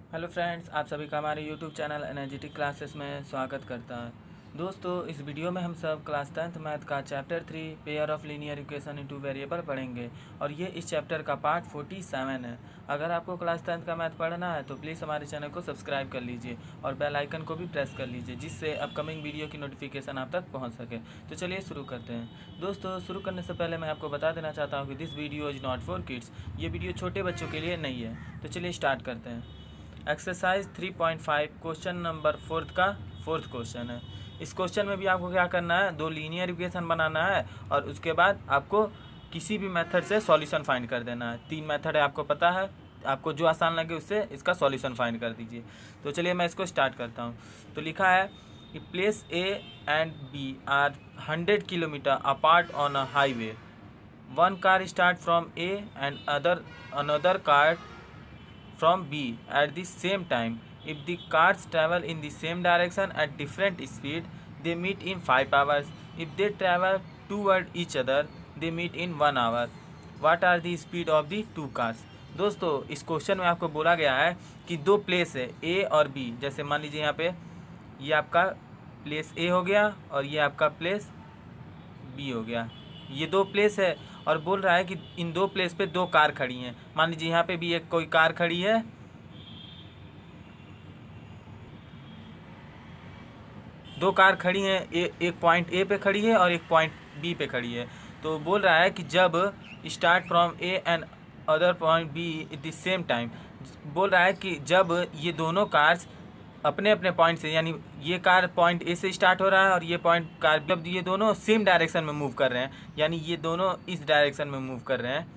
Hello friends, आप सभी का हमारे यूट्यूब चैनल एनर्जेटिक क्लासेस में स्वागत करता है। दोस्तों, इस वीडियो में हम सब क्लास 10th मैथ का chapter 3 pair of linear equation into variable पढ़ेंगे और ये इस चैप्टर का पार्ट 47 है। अगर आपको क्लास 10th का मैथ पढ़ना है तो प्लीज़ हमारे चैनल को सब्सक्राइब कर लीजिए और बेल आइकन को भी प्रेस कर लीजिए, जिससे अपकमिंग वीडियो की नोटिफिकेशन आप तक पहुँच सके। तो चलिए शुरू करते हैं। दोस्तों, शुरू करने से पहले मैं आपको बता देना चाहता हूँ कि this video is not for kids. ये वीडियो छोटे बच्चों के लिए नहीं है। तो चलिए स्टार्ट करते हैं। Exercise 3.5 question number fourth question है। इस क्वेश्चन में भी आपको क्या करना है, दो लीनियर इक्वेशन बनाना है और उसके बाद आपको किसी भी मेथड से सॉल्यूशन फाइंड कर देना है। 3 मेथड है, आपको पता है, आपको जो आसान लगे उससे इसका सॉल्यूशन फाइंड कर दीजिए। तो चलिए मैं इसको स्टार्ट करता हूँ। तो लिखा है कि place A and B are 100 kilometre apart on a highway. One car start from A and another car from B at the same time. If the cars travel in the same direction at different speed, they meet in 5 hours. If they travel toward each other, they meet in 1 hour. What are the speed of the two cars? दोस्तों, इस question में आपको बोला गया है कि दो place है ए और बी। जैसे मान लीजिए यहाँ पे ये आपका प्लेस ए हो गया और ये आपका प्लेस बी हो गया। ये दो प्लेस है और बोल रहा है कि इन दो प्लेस पे दो कार खड़ी हैं। मान लीजिए यहाँ पे भी एक कोई कार खड़ी है, दो कार खड़ी हैं, एक पॉइंट ए पे खड़ी है और एक पॉइंट बी पे खड़ी है। तो बोल रहा है कि जब start from A and other point B at the same time, बोल रहा है कि जब ये दोनों कार्स अपने अपने पॉइंट से, यानी ये कार पॉइंट ए से स्टार्ट हो रहा है और ये पॉइंट कार, जब ये दोनों सेम डायरेक्शन में मूव कर रहे हैं, यानी ये दोनों इस डायरेक्शन में मूव कर रहे हैं,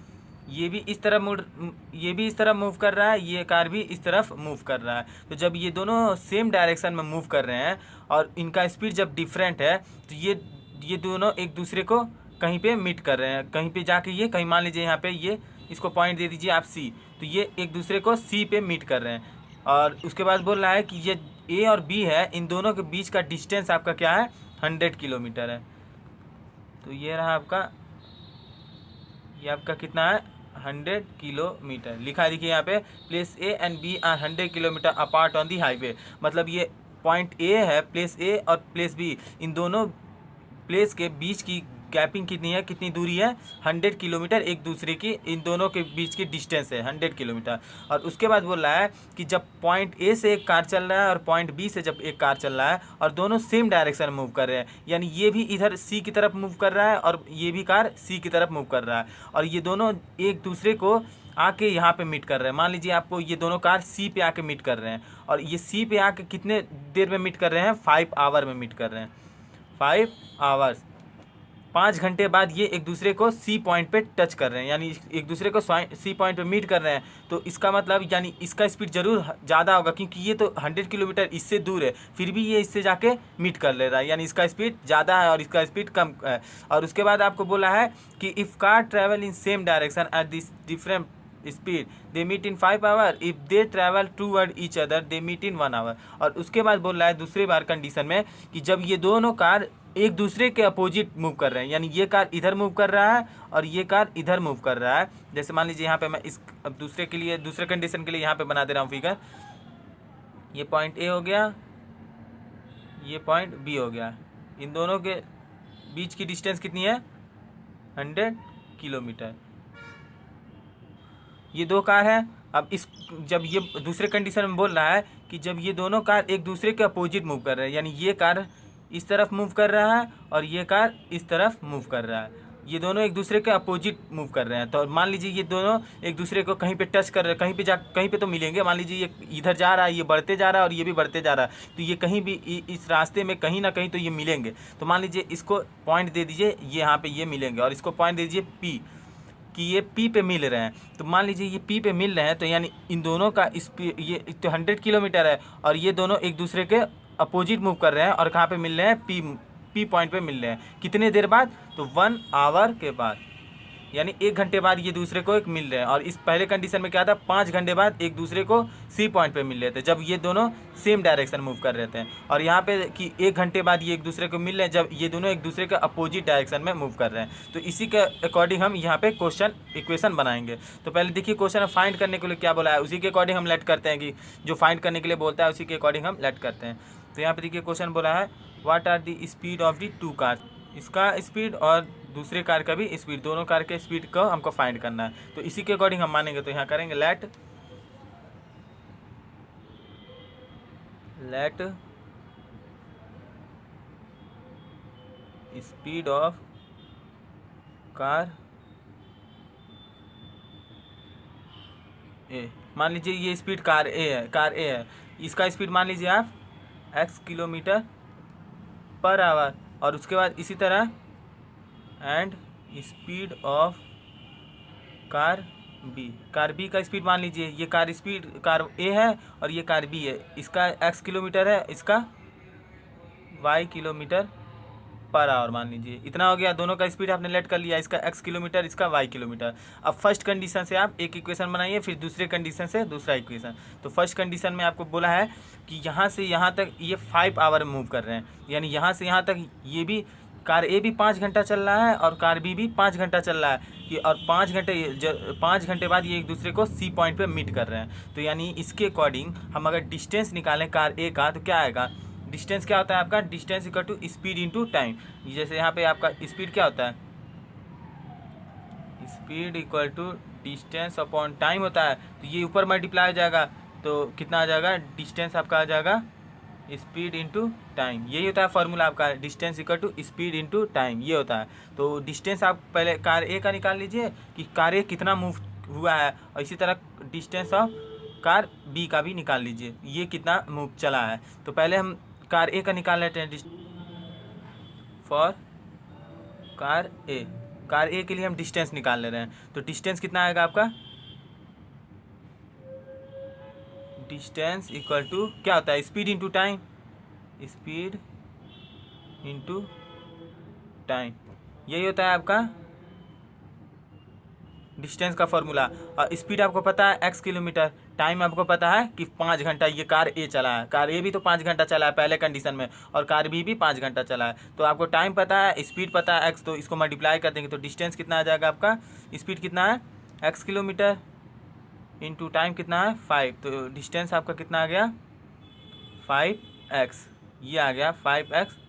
ये भी इस तरफ मूव कर रहा है, ये कार भी इस तरफ मूव कर रहा है। तो जब ये दोनों सेम डायरेक्शन में मूव कर रहे हैं और इनका स्पीड जब डिफरेंट है, तो ये दोनों एक दूसरे को कहीं पे मीट कर रहे हैं। कहीं पे जाके ये कहीं, मान लीजिए यहाँ पे ये, इसको पॉइंट दे दीजिए आप सी, तो ये एक दूसरे को सी पे मीट कर रहे हैं। और उसके बाद बोल रहा है कि ये ए और बी है, इन दोनों के बीच का डिस्टेंस आपका क्या है, 100 किलोमीटर है। तो ये रहा आपका, ये आपका कितना है, 100 किलोमीटर लिखा है। देखिए यहाँ पे place A and B are 100 kilometre apart on the highway. मतलब ये पॉइंट ए है, प्लेस ए और प्लेस बी, इन दोनों प्लेस के बीच की गैपिंग कितनी है, कितनी दूरी है, 100 किलोमीटर एक दूसरे की, इन दोनों के बीच की डिस्टेंस है 100 किलोमीटर। और उसके बाद बोल रहा है कि जब पॉइंट ए से एक कार चल रहा है और पॉइंट बी से जब एक कार चल रहा है और दोनों सेम डायरेक्शन में मूव कर रहे हैं, यानी ये भी इधर सी की तरफ मूव कर रहा है और ये भी कार सी की तरफ मूव कर रहा है, और ये दोनों एक दूसरे को आके यहाँ पे मीट कर रहे हैं। मान लीजिए आपको ये दोनों कार सी पे आके मीट कर रहे हैं और ये सी पे आके कितने देर में मीट कर रहे हैं, 5 आवर में मीट कर रहे हैं, 5 आवर्स। 5 घंटे बाद ये एक दूसरे को सी पॉइंट पे टच कर रहे हैं, यानी एक दूसरे को सी पॉइंट पे मीट कर रहे हैं। तो इसका मतलब यानी इसका स्पीड ज़रूर ज़्यादा होगा, क्योंकि ये तो 100 किलोमीटर इससे दूर है, फिर भी ये इससे जाके मीट कर ले रहा है, यानी इसका स्पीड ज़्यादा है और इसका स्पीड कम है। और उसके बाद आपको बोला है कि if car travel in same direction at this different speed they meet in 5 hour. If they travel toward each other they meet in 1 hour. और उसके बाद बोल रहा है दूसरी बार कंडीशन में कि जब ये दोनों कार एक दूसरे के अपोजिट मूव कर रहे हैं, यानी ये कार इधर मूव कर रहा है और ये कार इधर मूव कर रहा है। जैसे मान लीजिए यहाँ पे मैं इस अब दूसरे के लिए, दूसरे कंडीशन के लिए यहाँ पे बना दे रहा हूँ फिगर। ये पॉइंट ए हो गया, ये पॉइंट बी हो गया, इन दोनों के बीच की डिस्टेंस कितनी है, 100 किलोमीटर। ये दो कार है। अब इस, जब ये दूसरे कंडीशन में बोल रहा है कि जब ये दोनों कार एक दूसरे के अपोजिट मूव कर रहे हैं, यानी ये कार इस तरफ मूव कर रहा है और ये कार इस तरफ मूव कर रहा है, ये दोनों एक दूसरे के अपोजिट मूव कर रहे हैं। तो मान लीजिए ये दोनों एक दूसरे को कहीं पे टच कर रहे हैं, कहीं पे तो मिलेंगे। मान लीजिए ये इधर जा रहा है, ये बढ़ते जा रहा है और ये भी बढ़ते जा रहा है, तो ये कहीं भी इस रास्ते में कहीं ना कहीं तो ये मिलेंगे। तो मान लीजिए इसको पॉइंट दे दीजिए, ये यहाँ पे ये मिलेंगे, और इसको पॉइंट दे दीजिए पी, कि ये पी पे मिल रहे हैं। तो मान लीजिए ये पी पे मिल रहे हैं, तो यानी इन दोनों का स्पीड, ये तो 100 किलोमीटर है और ये दोनों एक दूसरे के अपोजिट मूव कर रहे हैं और कहाँ पे मिल रहे हैं, पी पॉइंट पे मिल रहे हैं। कितने देर बाद, तो 1 आवर के बाद। यानी 1 घंटे बाद ये दूसरे को एक मिल रहे हैं। और इस पहले कंडीशन में क्या था, 5 घंटे बाद एक दूसरे को सी पॉइंट पे मिल रहे थे, जब ये दोनों सेम डायरेक्शन मूव कर रहे थे। और यहाँ पे कि 1 घंटे बाद ये एक दूसरे को मिल रहे हैं जब ये दोनों एक दूसरे के अपोजिट डायरेक्शन में मूव कर रहे हैं। तो इसी के अकॉर्डिंग हम यहाँ पे क्वेश्चन इक्वेशन बनाएंगे। तो पहले देखिए क्वेश्चन फाइंड करने के लिए क्या बोला है, उसी के अकॉर्डिंग हम लेट करते हैं कि जो फाइंड करने के लिए बोलता है उसी के अकॉर्डिंग हम लेट करते हैं। तो यहाँ पे देखिए क्वेश्चन बोला है what are the speed of the two car, इसका स्पीड और दूसरे कार का भी स्पीड, दोनों कार के स्पीड को हमको फाइंड करना है। तो इसी के अकॉर्डिंग हम मानेंगे। तो यहाँ करेंगे लेट स्पीड ऑफ कार ए, मान लीजिए ये स्पीड कार ए है, इसका स्पीड मान लीजिए आप x किलोमीटर पर आवर। और उसके बाद इसी तरह and speed of car B का स्पीड मान लीजिए, ये कार ए है और ये कार बी है, इसका x किलोमीटर है, इसका y किलोमीटर पर आवर मान लीजिए। इतना हो गया, दोनों का स्पीड आपने लेट कर लिया, इसका x किलोमीटर, इसका y किलोमीटर। अब फर्स्ट कंडीशन से आप एक इक्वेशन बनाइए, फिर दूसरे कंडीशन से दूसरा इक्वेशन। तो फर्स्ट कंडीशन में आपको बोला है कि यहाँ से यहाँ तक ये 5 आवर मूव कर रहे हैं, यानी यहाँ से यहाँ तक ये भी कार ए भी 5 घंटा चल रहा है और कार बी भी 5 घंटा चल रहा है कि, और 5 घंटे बाद ये एक दूसरे को सी पॉइंट पे मीट कर रहे हैं। तो यानी इसके अकॉर्डिंग हम अगर डिस्टेंस निकालें कार ए का, तो क्या आएगा, डिस्टेंस क्या होता है आपका, distance equal to speed into time. जैसे यहाँ पे आपका स्पीड क्या होता है, speed equal to distance upon time होता है। तो ये ऊपर मल्टीप्लाई हो जाएगा, तो कितना आ जाएगा, डिस्टेंस आपका आ जाएगा स्पीड इंटू टाइम। यही होता है फॉर्मूला आपका, distance equal to speed into time, ये होता है। तो डिस्टेंस आप पहले कार ए का निकाल लीजिए कि कार ए कितना मूव हुआ है, और इसी तरह डिस्टेंस ऑफ कार बी का भी निकाल लीजिए, ये कितना मूव चला है। तो पहले हम कार ए का निकाल लेते हैं, फॉर कार ए के लिए हम डिस्टेंस निकाल ले रहे हैं। तो डिस्टेंस कितना आएगा आपका, डिस्टेंस इक्वल टू क्या होता है, speed into time, speed into time, यही होता है आपका डिस्टेंस का फॉर्मूला। और स्पीड आपको पता है x किलोमीटर, टाइम आपको पता है कि 5 घंटा ये कार ए चला है, कार ए भी तो 5 घंटा चला है पहले कंडीशन में, और कार बी भी 5 घंटा चला है। तो आपको टाइम पता है, स्पीड पता है x, तो इसको मल्टीप्लाई कर देंगे। तो डिस्टेंस कितना आ जाएगा आपका, स्पीड कितना है x किलोमीटर इंटू टाइम कितना है 5। तो डिस्टेंस आपका कितना आ गया 5x, ये आ गया 5x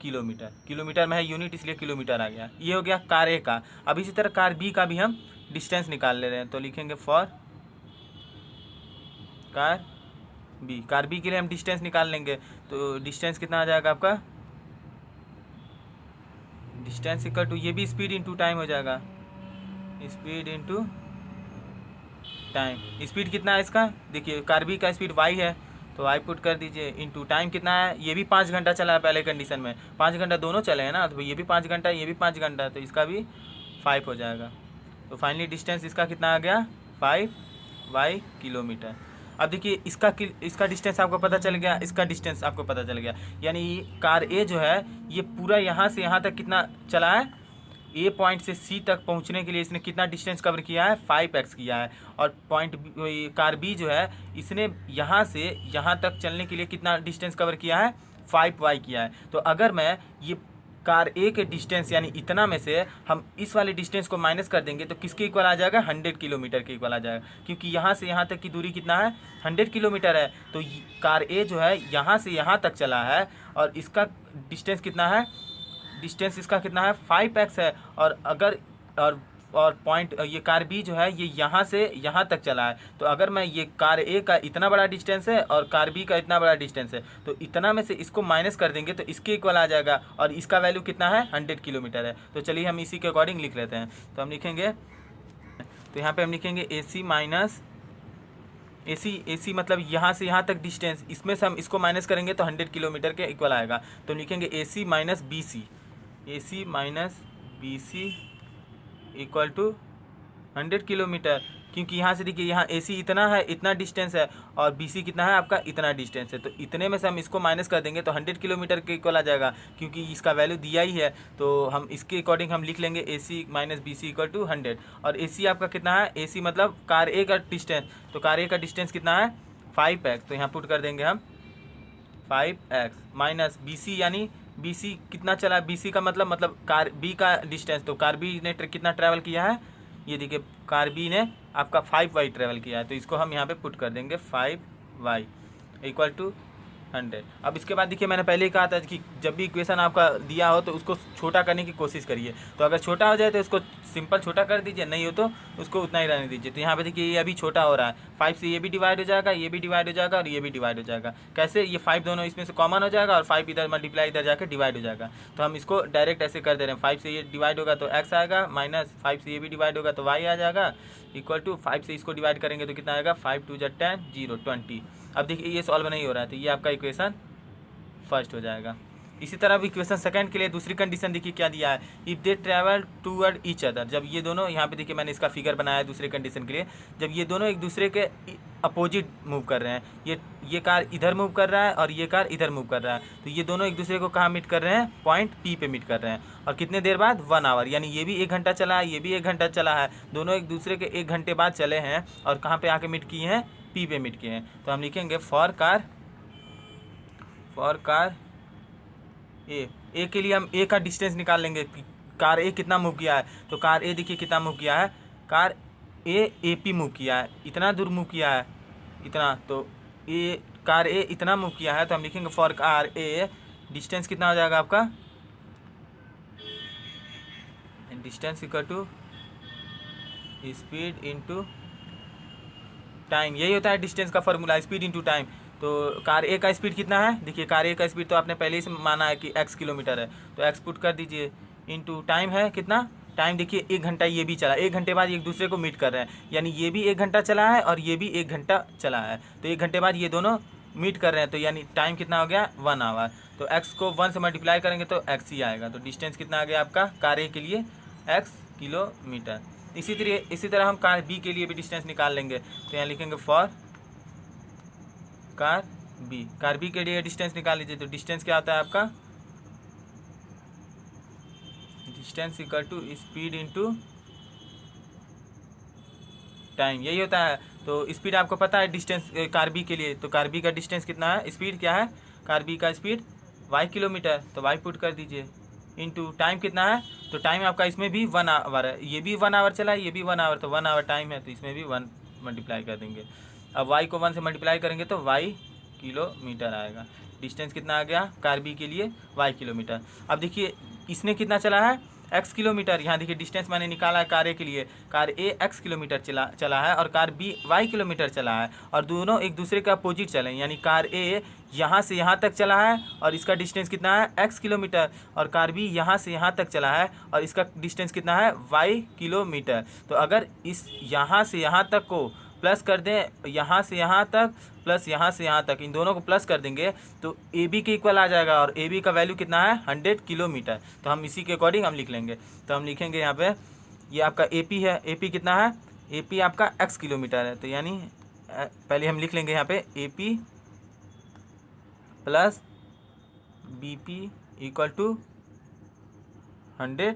किलोमीटर। किलोमीटर में है यूनिट इसलिए किलोमीटर आ गया। ये हो गया कार ए का। अब इसी तरह कार बी का भी हम डिस्टेंस निकाल ले रहे हैं। तो लिखेंगे फॉर कार बी के लिए हम डिस्टेंस निकाल लेंगे। तो डिस्टेंस कितना आ जाएगा आपका, डिस्टेंस इक्वल टू ये भी स्पीड इंटू टाइम हो जाएगा, स्पीड इंटू टाइम। स्पीड कितना है इसका, देखिए कार बी का स्पीड y है, तो आई पुट कर दीजिए, इंटू टाइम कितना है, ये भी 5 घंटा चला है पहले कंडीशन में, 5 घंटा दोनों चले हैं ना, तो ये भी 5 घंटा ये भी 5 घंटा, तो इसका भी 5 हो जाएगा। तो फाइनली डिस्टेंस इसका कितना आ गया 5y किलोमीटर। अब देखिए इसका डिस्टेंस आपको पता चल गया, इसका डिस्टेंस आपको पता चल गया, यानी कार ए जो है ये पूरा यहाँ से यहाँ तक कितना चला है, ए पॉइंट से सी तक पहुंचने के लिए इसने कितना डिस्टेंस कवर किया है 5x किया है। और कार बी जो है इसने यहाँ से यहाँ तक चलने के लिए कितना डिस्टेंस कवर किया है 5y किया है। तो अगर मैं ये कार ए के डिस्टेंस यानी इतना में से हम इस वाले डिस्टेंस को माइनस कर देंगे तो किसके इक्वल आ जाएगा 100 किलोमीटर के इक्वल आ जाएगा, क्योंकि यहाँ से यहाँ तक की दूरी कितना है 100 किलोमीटर है। तो कार ए जो है यहाँ से यहाँ तक चला है और इसका डिस्टेंस कितना है, डिस्टेंस इसका कितना है 5x है। और अगर और पॉइंट ये कार बी जो है ये यहाँ से यहाँ तक चला है, तो अगर मैं ये कार ए का इतना बड़ा डिस्टेंस है और कार बी का इतना बड़ा डिस्टेंस है, तो इतना में से इसको माइनस कर देंगे तो इसके इक्वल आ जाएगा, और इसका वैल्यू कितना है 100 किलोमीटर है। तो चलिए हम इसी के अकॉर्डिंग लिख लेते हैं। तो हम लिखेंगे, तो यहाँ पर हम लिखेंगे AC माइनस AC मतलब यहाँ से यहाँ तक डिस्टेंस, इसमें से हम इसको माइनस करेंगे तो 100 किलोमीटर के इक्वल आएगा। तो लिखेंगे AC minus BC equal to 100 kilometre. क्योंकि यहाँ से देखिए यहाँ AC इतना है, इतना डिस्टेंस है, और BC कितना है आपका, इतना डिस्टेंस है। तो इतने में से हम इसको माइनस कर देंगे तो 100 किलोमीटर के इक्वल आ जाएगा, क्योंकि इसका वैल्यू दिया ही है। तो हम इसके अकॉर्डिंग हम लिख लेंगे AC minus BC equal to 100। और AC आपका कितना है, AC मतलब कार A का डिस्टेंस, तो कार A का डिस्टेंस कितना है 5x, तो यहाँ पुट कर देंगे हम 5x माइनस BC, यानी BC कितना चला है, BC का मतलब कार B का डिस्टेंस, तो कार B ने कितना ट्रैवल किया है, ये देखिए कार B ने आपका 5y ट्रैवल किया है। तो इसको हम यहाँ पे पुट कर देंगे 5y इक्वल टू 100। अब इसके बाद देखिए मैंने पहले ही कहा था कि जब भी इक्वेशन आपका दिया हो तो उसको छोटा करने की कोशिश करिए। तो अगर छोटा हो जाए तो इसको सिंपल छोटा कर दीजिए, नहीं हो तो उसको उतना ही रहने दीजिए। तो यहाँ पे देखिए ये अभी छोटा हो रहा है, 5 से ये भी डिवाइड हो जाएगा, ये भी डिवाइड हो जाएगा और ये भी डिवाइड हो जाएगा। कैसे, ये 5 दोनों इसमें से कॉमन हो जाएगा और 5 इधर मल्टीप्लाई इधर जाकर डिवाइड हो जाएगा। तो हम इसको डायरेक्ट ऐसे कर दे रहे हैं, 5 से ये डिवाइड होगा तो x आएगा, माइनस 5 से ये भी डिवाइड होगा तो y आ जाएगा, इक्वल टू 5 से इसको डिवाइड करेंगे तो कितना आएगा, 5 2 10 0 20। अब देखिए ये सॉल्व नहीं हो रहा है, तो ये आपका इक्वेशन फर्स्ट हो जाएगा। इसी तरह अब इक्वेशन सेकंड के लिए दूसरी कंडीशन देखिए क्या दिया है, if they travel toward each other. जब ये दोनों, यहाँ पे देखिए मैंने इसका फिगर बनाया है दूसरे कंडीशन के लिए, जब ये दोनों एक दूसरे के अपोजिट मूव कर रहे हैं, ये कार इधर मूव कर रहा है और ये कार इधर मूव कर रहा है, तो ये दोनों एक दूसरे को कहाँ मीट कर रहे हैं, पॉइंट P पे मीट कर रहे हैं। और कितने देर बाद, 1 आवर, यानी ये भी 1 घंटा चला है, ये भी 1 घंटा चला है, दोनों एक दूसरे के 1 घंटे बाद चले हैं और कहाँ पे आके मीट किए हैं, P पे मीट किए हैं। तो हम लिखेंगे फॉर कार ए के लिए हम ए का डिस्टेंस निकाल लेंगे, कार ए कितना मूव किया है। तो कार ए देखिए कितना मूव किया है, कार ए AP मूव किया है, इतना दूर मूव किया है, इतना, तो कार ए इतना मूव किया है। तो हम लिखेंगे फॉर कार ए डिस्टेंस कितना हो जाएगा आपका, distance equal to speed into time. यही होता है डिस्टेंस का फॉर्मूला, स्पीड इनटू टाइम। तो कार ए का स्पीड कितना है, देखिए कार ए का स्पीड तो आपने पहले ही से माना है कि x किलोमीटर है, तो x पुट कर दीजिए, इनटू टाइम है कितना, टाइम देखिए 1 घंटा ये भी चला, 1 घंटे बाद एक दूसरे को मीट कर रहे हैं, यानी ये भी 1 घंटा चला है और ये भी 1 घंटा चला है, तो 1 घंटे बाद ये दोनों मीट कर रहे हैं, तो यानी टाइम कितना हो गया, 1 आवर। तो x को 1 से मल्टीप्लाई करेंगे तो x ही आएगा। तो डिस्टेंस कितना आ गया आपका कार ए के लिए, x किलोमीटर। इसी तरह हम कार B के लिए भी डिस्टेंस निकाल लेंगे। तो यहाँ लिखेंगे फॉर कार B के लिए डिस्टेंस निकाल लीजिए। तो डिस्टेंस क्या होता है आपका, distance equal to speed into time, यही होता है। तो स्पीड आपको पता है डिस्टेंस कार B के लिए, तो कार B का डिस्टेंस कितना है, स्पीड क्या है, कार B का स्पीड y किलोमीटर, तो y पुट कर दीजिए, इनटू टाइम कितना है, तो टाइम आपका इसमें भी 1 आवर है, ये भी 1 आवर चला है, ये भी 1 आवर, तो 1 आवर टाइम है, तो इसमें भी 1 मल्टीप्लाई कर देंगे। अब y को 1 से मल्टीप्लाई करेंगे तो y किलोमीटर आएगा। डिस्टेंस कितना आ गया कार B के लिए, y किलोमीटर। अब देखिए इसने कितना चला है, x किलोमीटर। यहाँ देखिए डिस्टेंस मैंने निकाला है कार A के लिए, कार A x किलोमीटर चला है और कार B y किलोमीटर चला है, और दोनों एक दूसरे के अपोजिट चले, यानी कार A यहाँ से यहाँ तक चला है और इसका डिस्टेंस कितना है x किलोमीटर, और कार B यहाँ से यहाँ तक चला है और इसका डिस्टेंस कितना है y किलोमीटर। तो अगर इस यहाँ से यहाँ तक को प्लस कर दें, यहाँ से यहाँ तक प्लस यहाँ से यहाँ तक, इन दोनों को प्लस कर देंगे तो AB के इक्वल आ जाएगा, और AB का वैल्यू कितना है 100 किलोमीटर। तो हम इसी के अकॉर्डिंग हम लिख लेंगे। तो हम लिखेंगे यहाँ पे ये आपका AP है, AP कितना है, AP आपका x किलोमीटर है, तो यानी पहले हम लिख लेंगे यहाँ पे AP plus BP equal to 100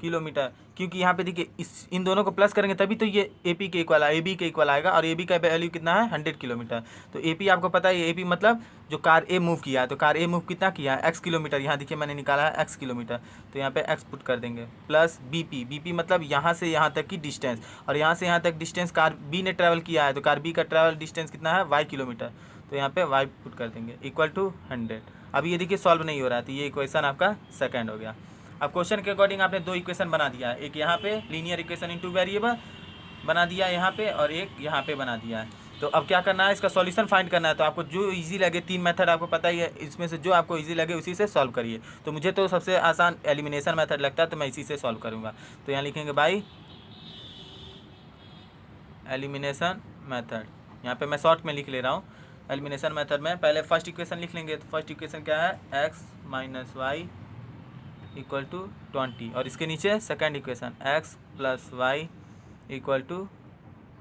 kilometre, क्योंकि यहाँ पे देखिए इन दोनों को प्लस करेंगे तभी तो ये AP के इक्वल AB के इक्वल आएगा, और AB का वैल्यू कितना है 100 किलोमीटर। तो AP आपको पता है, AP मतलब जो कार A मूव किया है, तो कार A मूव कितना किया है x किलोमीटर, यहाँ देखिए मैंने निकाला है x किलोमीटर, तो यहाँ पे x पुट कर देंगे, प्लस BP मतलब यहाँ से यहाँ तक की डिस्टेंस, और यहाँ से यहाँ तक डिस्टेंस कार B ने ट्रैवल किया है, तो कार B का ट्रैवल डिस्टेंस कितना है y किलोमीटर, तो यहाँ पे y पुट कर देंगे इक्वल टू 100। अब ये देखिए सॉल्व नहीं हो रहा है, तो ये इक्वेशन आपका सेकंड हो गया। अब क्वेश्चन के अकॉर्डिंग आपने 2 इक्वेशन बना दिया है, एक यहाँ पे लीनियर इक्वेशन इनटू वेरिएबल बना दिया यहाँ पे, और एक यहाँ पे बना दिया है। तो अब क्या करना है, इसका सॉल्यूशन फाइंड करना है। तो आपको जो इजी लगे, 3 मेथड आपको पता ही है, इसमें से जो आपको इजी लगे उसी से सॉल्व करिए। तो मुझे तो सबसे आसान एलिमिनेशन मेथड लगता है, तो मैं इसी से सॉल्व करूँगा। तो यहाँ लिखेंगे बाई एलिमिनेशन मेथड, यहाँ पे मैं शॉर्ट में लिख ले रहा हूँ। एलिमिनेशन मेथड में पहले फर्स्ट इक्वेशन लिख लेंगे। तो फर्स्ट इक्वेशन क्या है, x minus y equal to 20, और इसके नीचे second equation x plus y equal to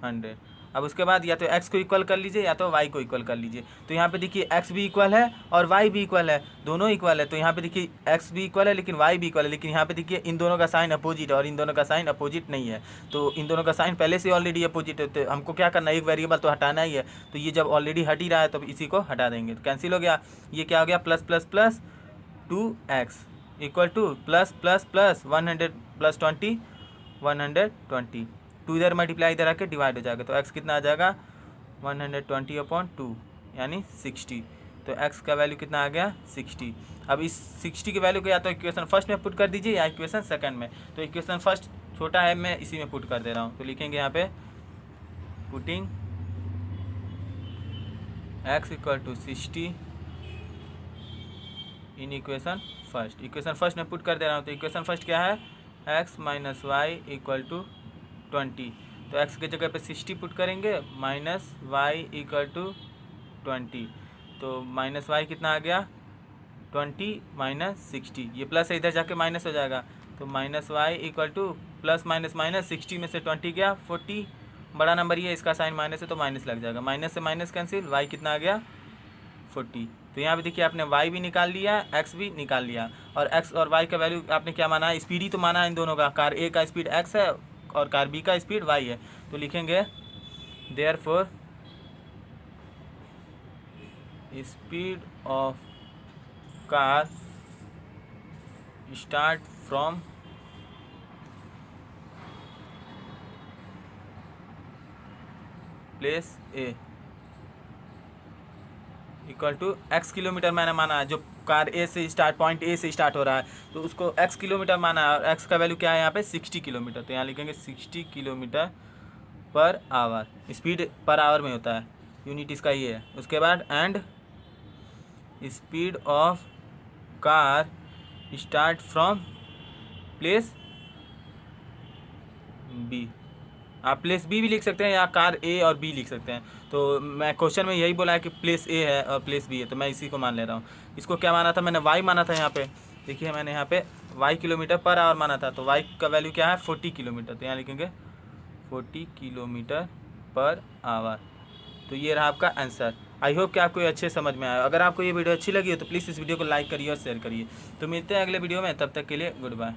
100। अब उसके बाद या तो x को इक्वल कर लीजिए या तो y को इक्वल कर लीजिए। तो यहाँ पे देखिए x भी इक्वल है और y भी इक्वल है, दोनों इक्वल है। तो यहाँ पे देखिए x भी इक्वल है लेकिन y भी इक्वल है, लेकिन यहाँ पे देखिए इन दोनों का साइन अपोजिट है और इन दोनों का साइन अपोजिट नहीं है। तो इन दोनों का साइन पहले से ऑलरेडी अपोजिट है, तो हमको क्या करना है, एक वेरिएबल तो हटाना ही है। तो ये जब ऑलरेडी हट ही रहा है तो इसी को हटा देंगे, तो कैंसिल हो गया। ये क्या हो गया, plus plus plus 2x equal to plus plus plus 100 plus 20 120। 2 इधर मल्टीप्लाई इधर आके डिवाइड हो जाएगा, तो x कितना आ जाएगा 120/2 यानी 60। तो x का वैल्यू कितना आ गया 60। अब इस 60 की वैल्यू को या तो इक्वेशन फर्स्ट में पुट कर दीजिए या इक्वेशन सेकंड में। तो इक्वेशन फर्स्ट छोटा है, मैं इसी में पुट कर दे रहा हूँ। तो लिखेंगे यहाँ पे putting x equal to 60 in equation first. Equation first में पुट कर दे रहा हूँ। तो इक्वेशन फर्स्ट क्या है, x minus y equal to 20। तो x के जगह पे 60 पुट करेंगे, माइनस वाई इक्वल टू 20। तो माइनस वाई कितना आ गया 20 माइनस 60, ये प्लस है इधर जाके माइनस हो जाएगा। तो minus y equal to plus minus minus 60 में से 20 गया 40, बड़ा नंबर ये, इसका साइन माइनस है तो माइनस लग जाएगा। माइनस से माइनस कैंसिल, वाई कितना आ गया 40। तो यहाँ पे देखिए आपने y भी निकाल लिया, x भी निकाल लिया, और x और y का वैल्यू आपने क्या माना है, स्पीड ही तो माना है इन दोनों का। कार A का स्पीड x है और कार B का स्पीड y है। तो लिखेंगे therefore speed of car start from place A equal to x kilometre मैंने माना है। जो कार A से स्टार्ट, पॉइंट A से स्टार्ट हो रहा है तो उसको x किलोमीटर माना है, और x का वैल्यू क्या है यहाँ पे 60 किलोमीटर। तो यहाँ लिखेंगे 60 kilometre per hour, speed per hour में होता है, यूनिट इसका ये है। उसके बाद and speed of car start from place B। आप प्लेस बी भी लिख सकते हैं या कार ए और बी लिख सकते हैं। तो मैं क्वेश्चन में यही बोला है कि प्लेस ए है और प्लेस बी है, तो मैं इसी को मान ले रहा हूँ। इसको क्या माना था मैंने, वाई माना था यहाँ पे। देखिए मैंने यहाँ पे वाई किलोमीटर पर आवर माना था, तो वाई का वैल्यू क्या है 40 किलोमीटर। तो यहाँ लिखेंगे 40 किलोमीटर पर आवर। तो ये रहा आपका आंसर। आई होप कि आपको ये अच्छे समझ में आया। अगर आपको ये वीडियो अच्छी लगी हो तो प्लीज़ इस वीडियो को लाइक करिए और शेयर करिए। तो मिलते हैं अगले वीडियो में, तब तक के लिए गुड बाय।